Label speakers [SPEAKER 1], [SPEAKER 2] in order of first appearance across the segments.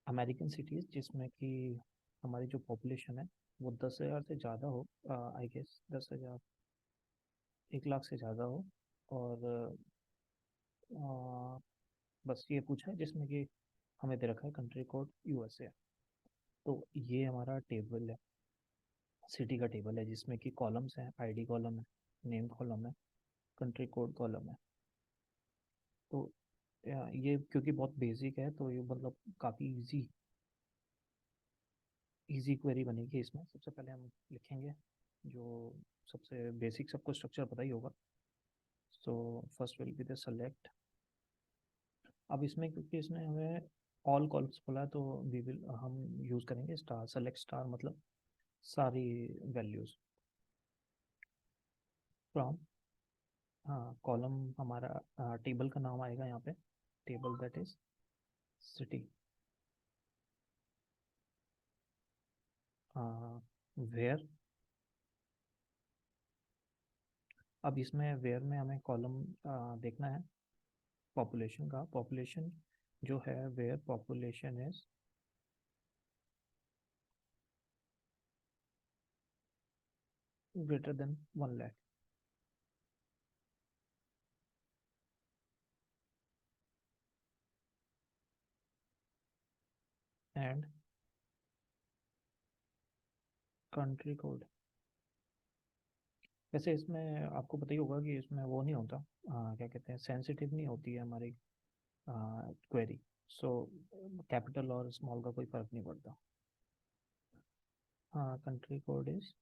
[SPEAKER 1] American cities जिसमें कि हमारी जो पॉपुलेशन है वो 10,000 से ज़्यादा हो, आई गेस 10,000, 1 लाख से ज़्यादा हो। और अ, बस ये पूछा है जिसमें कि हमें दे रखा है कंट्री कोड यूएसए। तो ये हमारा टेबल है, सिटी का टेबल है, जिसमें कि कॉलम्स हैं, आईडी कॉलम है, नेम कॉलम है, कंट्री कोड कॉलम है। तो ये क्योंकि बहुत बेसिक है तो ये मतलब काफ़ी इजी क्वेरी बनेगी। इसमें सबसे पहले हम लिखेंगे जो सबसे बेसिक, सबको स्ट्रक्चर पता ही होगा। So first will be the select. अब इसमें क्योंकि इसमें हमें ऑल कॉलम्स बोला है तो वी विल हम यूज़ करेंगे स्टार, सेलेक्ट स्टार, मतलब सारी वैल्यूज़ फ्रॉम। हाँ, कॉलम हमारा टेबल का नाम आएगा यहाँ पे, table that is city. Where. अब इसमें वेयर में हमें कॉलम देखना है पॉपुलेशन का। पॉपुलेशन जो है, where population is greater than 1 lakh. And country code. वैसे इसमें आपको पता ही होगा कि इसमें वो नहीं होता, क्या कहते हैं, सेंसिटिव नहीं होती है हमारी क्वेरी। सो कैपिटल और स्मॉल का कोई फर्क नहीं पड़ता। हाँ, कंट्री कोड इज,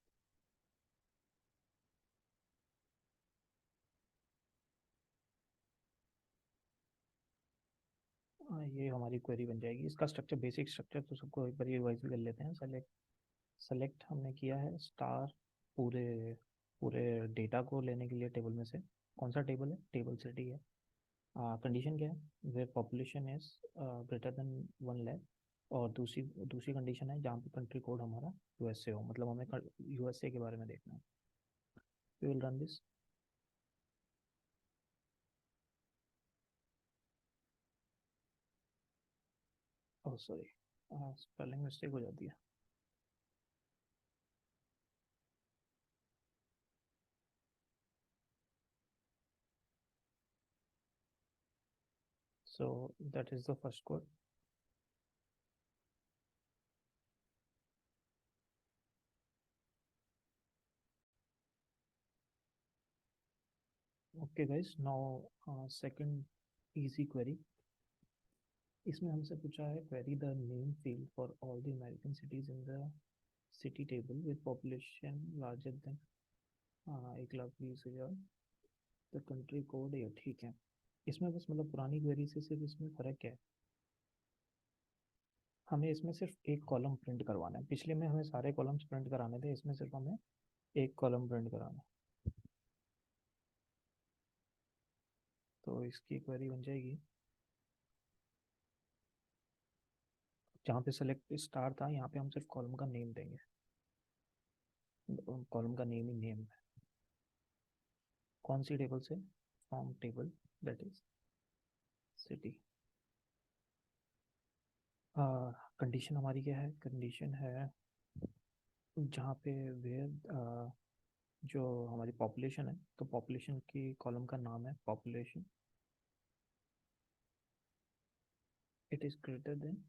[SPEAKER 1] ये हमारी क्वेरी बन जाएगी। इसका स्ट्रक्चर, बेसिक स्ट्रक्चर तो सबको एक बार रिवाइज भी कर लेते हैं। सेलेक्ट, सेलेक्ट हमने किया है स्टार, पूरे पूरे डेटा को लेने के लिए टेबल में से। कौन सा टेबल है? टेबल सिटी है। कंडीशन क्या है? Where population is greater than 1 lakh. और दूसरी दूसरी कंडीशन है जहाँ पे कंट्री कोड हमारा यूएसए हो, मतलब हमें यूएसए के बारे में देखना है। We will run this. Oh sorry, spelling mistake हो जाती है। So that is the first code. Okay guys, now second easy query. इसमें हमसे पूछा है query the name field for all the American cities in the city table with population larger than 1,20,000। The country code ये, ठीक है। इसमें बस मतलब पुरानी क्वेरी से सिर्फ इसमें फ़र्क क्या है, हमें इसमें सिर्फ एक कॉलम प्रिंट करवाना है। पिछले में हमें सारे कॉलम्स प्रिंट कराने थे, इसमें सिर्फ हमें एक कॉलम प्रिंट कराना है। तो इसकी क्वेरी बन जाएगी, जहाँ पे सेलेक्ट स्टार था यहाँ पे हम सिर्फ कॉलम का नेम देंगे। कॉलम का नेम ही नेम है। कौन सी टेबल से? From table that is city. Condition हमारी क्या है? कंडीशन है जहाँ पे वेयर जो हमारी पॉपुलेशन है, तो पॉपुलेशन की कॉलम का नाम है population, it is greater than.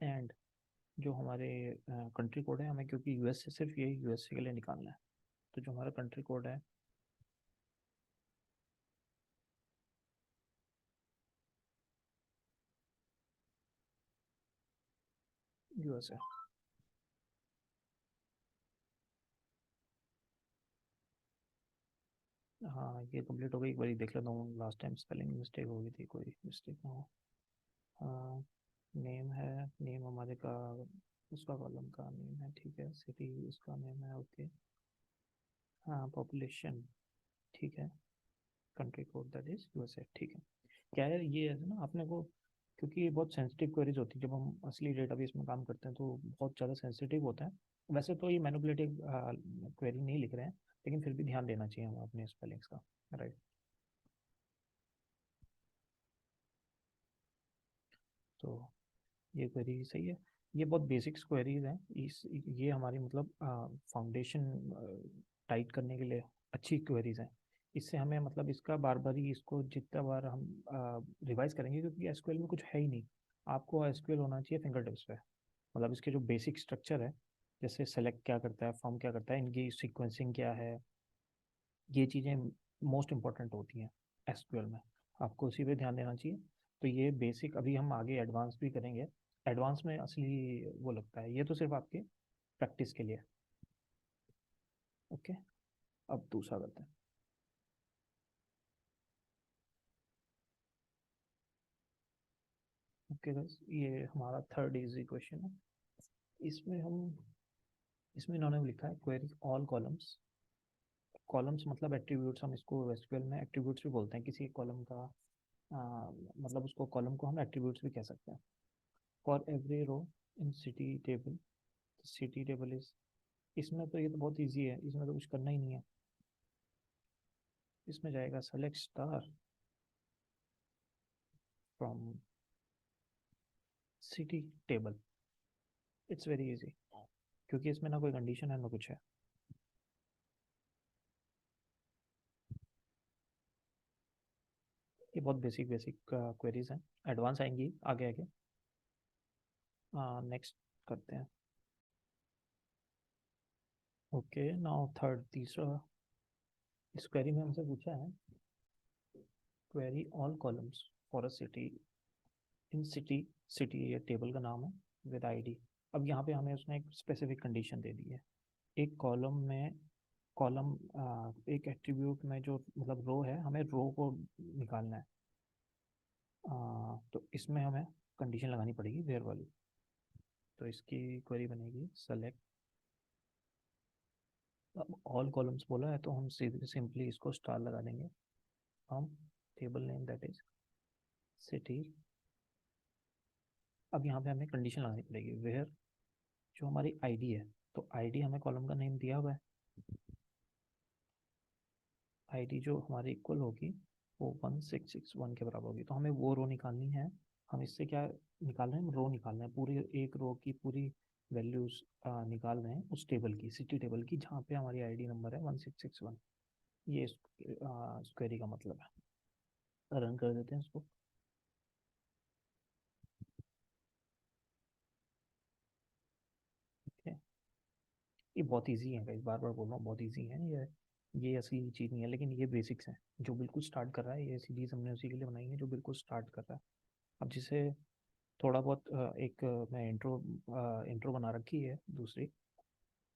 [SPEAKER 1] And जो हमारे कंट्री कोड है, हमें क्योंकि यूएस से, सिर्फ ये यूएसए के लिए निकालना है, तो जो हमारा कंट्री कोड है यूएसए। हाँ, ये कंप्लीट हो गई। एक बार देख लेता हूँ, लास्ट टाइम स्पेलिंग मिस्टेक हो गई थी, कोई मिस्टेक ना हो। हाँ, नेम है, नेम हमारे का उसका कॉलम का नेम है, ठीक है। सिटी उसका नेम है, ओके। हाँ, पॉपुलेशन, ठीक है। Country code that is USA, ठीक है। क्या है ये, है ना, अपने को, क्योंकि ये बहुत सेंसिटिव क्वेरीज होती है, जब हम असली डेटाबेस में काम करते हैं तो बहुत ज़्यादा सेंसिटिव होता है। वैसे तो ये मैनिपुलेटिव क्वेरी नहीं लिख रहे हैं, लेकिन फिर भी ध्यान देना चाहिए हमें अपने स्पेलिंग्स का, राइट। तो ये क्वेरी सही है। ये बहुत बेसिक्स क्वेरीज हैं। ये हमारी मतलब फाउंडेशन टाइट करने के लिए अच्छी क्वेरीज हैं। इससे हमें मतलब इसका बार बार ही इसको जितना बार हम रिवाइज करेंगे, क्योंकि एसक्यूएल में कुछ है ही नहीं। आपको एसक्यूएल होना चाहिए फिंगर टिप्स पे। मतलब इसके जो बेसिक स्ट्रक्चर है, जैसे सेलेक्ट क्या करता है, फॉर्म क्या करता है, इनकी सीक्वेंसिंग क्या है, ये चीज़ें मोस्ट इंपॉर्टेंट होती हैं एसक्यूएल में। आपको उसी पे ध्यान देना चाहिए। तो ये बेसिक, अभी हम आगे एडवांस भी करेंगे। एडवांस में असली वो लगता है, ये तो सिर्फ आपके प्रैक्टिस के लिए। ओके, अब दूसरा करते हैं। ओके बस, ये हमारा थर्ड इजी क्वेश्चन है। इसमें हम इसमें इन्होंने लिखा है क्वेरी ऑल कॉलम्स। कॉलम्स मतलब एट्रीब्यूट्स, हम इसको एसक्यूएल में एट्रीब्यूट्स भी बोलते हैं किसी कॉलम का। मतलब उसको कॉलम को हम एट्रीब्यूट्स भी कह सकते हैं। For every row in city table, city table is, इसमें तो ये तो बहुत इजी है, इसमें तो कुछ करना ही नहीं है। इसमें जाएगा select star from city table. It's very easy, क्योंकि इसमें ना कोई कंडीशन है ना कुछ है। ये बहुत बेसिक बेसिक क्वेरीज हैं, एडवांस आएंगी आगे आगे। नेक्स्ट करते हैं। ओके, नाउ थर्ड, तीसरा। इस क्वेरी में हमसे पूछा है query all columns for a city in city, city ये टेबल का नाम है, विद आईडी। अब यहाँ पे हमें उसने एक स्पेसिफिक कंडीशन दे दी है। एक कॉलम में, कॉलम एक एट्रीब्यूट में जो मतलब रो है, हमें रो को निकालना है। तो इसमें हमें कंडीशन लगानी पड़ेगी वेयर वाली। तो इसकी क्वेरी बनेगी सेलेक्ट, अब ऑल कॉलम्स बोला है तो हम सिंपली इसको स्टार लगा देंगे। हम table name that is city. अब यहाँ पे हमें कंडीशन लगानी पड़ेगी वेयर, जो हमारी आईडी है। तो आईडी हमें कॉलम का नेम दिया हुआ है। आईडी जो हमारी इक्वल होगी वो 1661 के बराबर होगी, तो हमें वो रो निकालनी है। हम इससे क्या निकाल रहे हैं, रो निकाल रहे हैं, पूरी एक रो की पूरी वैल्यूज निकाल रहे हैं उस टेबल की, सिटी टेबल की, जहाँ पे हमारी आईडी नंबर है 1661। ये इस क्वेरी का मतलब है। रन कर देते हैं इसको। ठीक है, ये बहुत इजी है गाइस, बार बार बोल रहा हूँ बहुत इजी है ये असली चीज़ नहीं है, लेकिन ये बेसिक्स हैं। जो बिल्कुल स्टार्ट कर रहा है, ये सीरीज हमने उसी के लिए बनाई है जो बिल्कुल स्टार्ट कर रहा है। अब जिसे थोड़ा बहुत एक मैं इंट्रो बना रखी है दूसरी।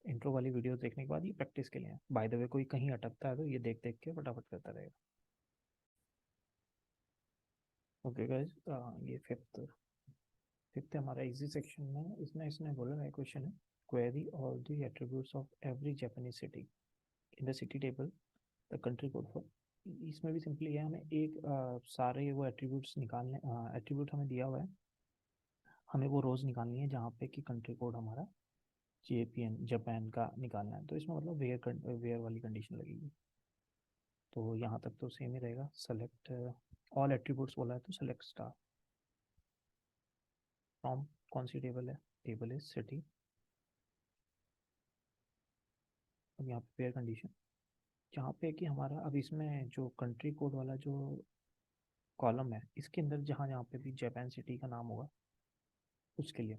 [SPEAKER 1] इंट्रो वाली वीडियो देखने के बाद ये प्रैक्टिस के लिए है। बाय द वे कोई कहीं अटकता है तो ये देख देख के फटाफट करता रहेगा। ओके गाइस, ये फिफ्थ फिफ्थ हमारा इजी सेक्शन में, इसमें इसने बोला है क्वेश्चन है query all the attributes of every Japanese city in the city table the country code for. इसमें भी सिंपली है, हमें एक सारे वो एट्रीब्यूट्स निकालने, एट्रीब्यूट हमें दिया हुआ है, हमें वो रोज़ निकालनी है जहाँ पे कि कंट्री कोड हमारा जेपीएन जापान का निकालना है। तो इसमें मतलब वेयर वाली कंडीशन लगेगी। तो यहाँ तक तो सेम ही रहेगा। सेलेक्ट ऑल एट्रीब्यूट्स बोला है तो सेलेक्ट स्टार फ्रॉम, कौन सी टेबल है, टेबल इज सिटी। अब यहाँ पे पेयर कंडीशन, जहाँ पे कि हमारा अब इसमें जो कंट्री कोड वाला जो कॉलम है, इसके अंदर जहाँ जहाँ पे भी जापान सिटी का नाम होगा उसके लिए,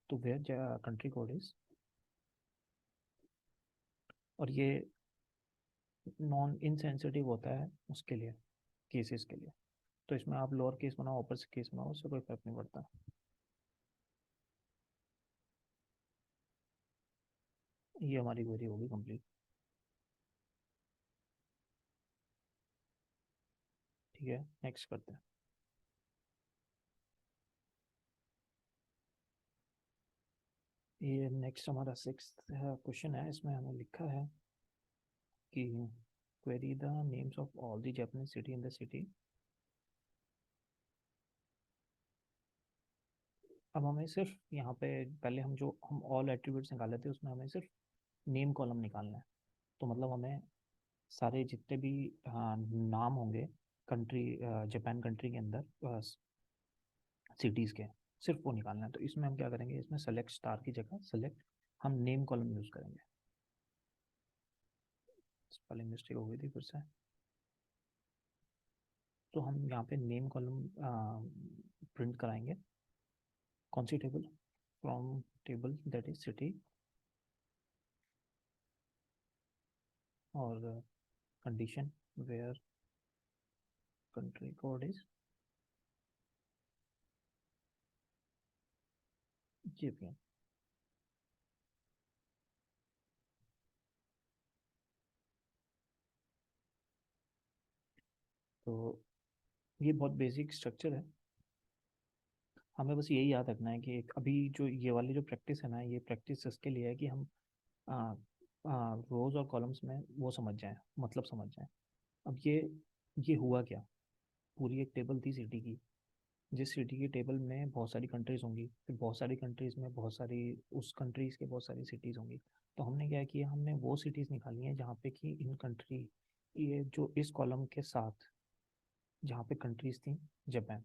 [SPEAKER 1] तो वेयर कंट्री कोड इज। और ये नॉन इनसेंसिटिव होता है उसके लिए, केसेस के लिए। तो इसमें आप लोअर केस बनाओ अपर केस बनाओ, उससे कोई फर्क नहीं पड़ता। ये हमारी क्वेरी होगी कंप्लीट। ठीक है, नेक्स्ट करते हैं। ये नेक्स्ट हमारा सिक्स क्वेश्चन है। इसमें हमें लिखा है कि query the names of all the Japanese city in the city. अब हमें सिर्फ यहाँ पे पहले हम जो हम ऑल एट्रीब्यूट्स निकाले थे उसमें हमें सिर्फ नेम कॉलम निकालना है। तो मतलब हमें सारे जितने भी नाम होंगे कंट्री, जापान कंट्री के अंदर सिटीज़ के, सिर्फ वो निकालना है। तो इसमें हम क्या करेंगे, इसमें सेलेक्ट स्टार की जगह सेलेक्ट हम नेम कॉलम यूज़ करेंगे। स्पेलिंग मिस्टेक हो गई थी फिर से। तो हम यहाँ पे नेम कॉलम प्रिंट कराएंगे। कौन सी table? From table that is city, और condition where country code is JPN। तो ये बहुत बेसिक स्ट्रक्चर है। हमें बस यही याद रखना है कि एक अभी जो ये वाली जो प्रैक्टिस है ना, ये प्रैक्टिस इसके लिए है कि हम रोज और कॉलम्स में वो समझ जाएं, मतलब समझ जाएं। अब ये हुआ क्या, पूरी एक टेबल थी सिटी की। जिस सिटी की टेबल में बहुत सारी कंट्रीज होंगी, फिर बहुत सारी कंट्रीज में बहुत सारी, उस कंट्रीज के बहुत सारी सिटीज़ होंगी। तो हमने क्या किया, हमने वो सिटीज़ निकाली हैं जहाँ पे कि इन कंट्री, ये जो इस कॉलम के साथ जहाँ पे कंट्रीज थी, जापान।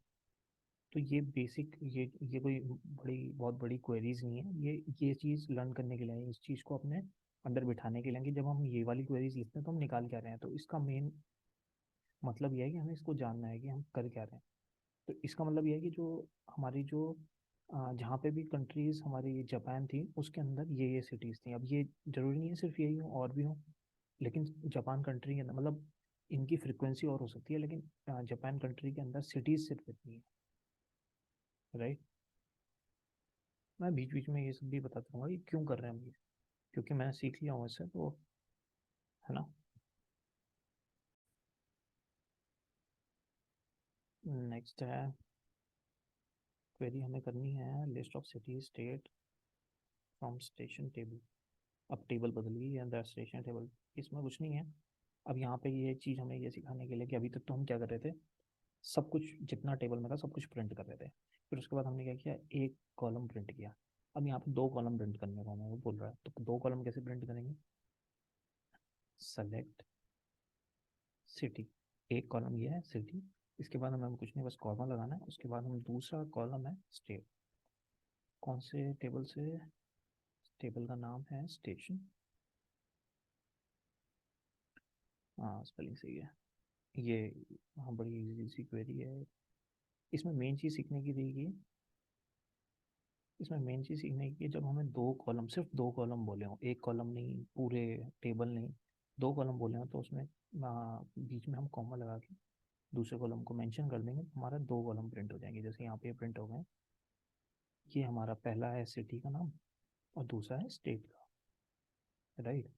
[SPEAKER 1] तो ये बेसिक, ये कोई बड़ी बहुत बड़ी क्वेरीज नहीं है, ये चीज़ लर्न करने के लिए है, इस चीज़ को अपने अंदर बिठाने के लिए कि जब हम ये वाली क्वेरीज लिखते हैं तो हम निकाल क्या रहे हैं। तो इसका मेन मतलब ये है कि हमें इसको जानना है कि हम कर क्या रहे हैं। तो इसका मतलब ये है कि जो हमारी जो जहाँ पे भी कंट्रीज हमारी जापान थी उसके अंदर ये सिटीज़ थी। अब ये जरूरी नहीं है सिर्फ यही हो, और भी हो, लेकिन जापान कंट्री के अंदर मतलब इनकी फ्रिक्वेंसी और हो सकती है, लेकिन जापान कंट्री के अंदर सिटीज़ सिर्फ इतनी है, राइट। मैं बीच बीच में ये सब भी बताता रहूँगा कि क्यों कर रहे हैं हम ये, क्योंकि मैंने सीख लिया हूँ इससे, तो है ना। नेक्स्ट है, क्वेरी हमें करनी है list of city state from station table. अब टेबल बदल गई है, द स्टेशन टेबल, इसमें कुछ नहीं है। अब यहाँ पे ये चीज़ हमें ये सिखाने के लिए कि अभी तक तो हम क्या कर रहे थे, सब कुछ जितना टेबल में था सब कुछ प्रिंट कर रहे थे। फिर उसके बाद हमने क्या किया, एक कॉलम प्रिंट किया। अब यहाँ पे दो कॉलम प्रिंट करने को हमें वो बोल रहा है, तो दो कॉलम कैसे प्रिंट करेंगे? सेलेक्ट सिटी, एक कॉलम ये है सिटी, इसके बाद हमें कुछ नहीं, बस कॉमा लगाना है। उसके बाद हम दूसरा कॉलम है स्टेट। कौन से टेबल से? टेबल का नाम है स्टेशन। हाँ स्पेलिंग सही है ये। हाँ बड़ी इजी सी क्वेरी है। इसमें मेन चीज़ सीखने की रहेगी, इसमें मेन चीज़ सीखने की, जब हमें दो कॉलम, सिर्फ दो कॉलम बोले हों, एक कॉलम नहीं, पूरे टेबल नहीं, दो कॉलम बोले हों, तो उसमें बीच में हम कॉमा लगा के दूसरे कॉलम को मेंशन कर देंगे, तो हमारा दो कॉलम प्रिंट हो जाएंगे। जैसे यहाँ पे प्रिंट हो गए, ये हमारा पहला है सिटी का नाम और दूसरा है स्टेट का, राइट।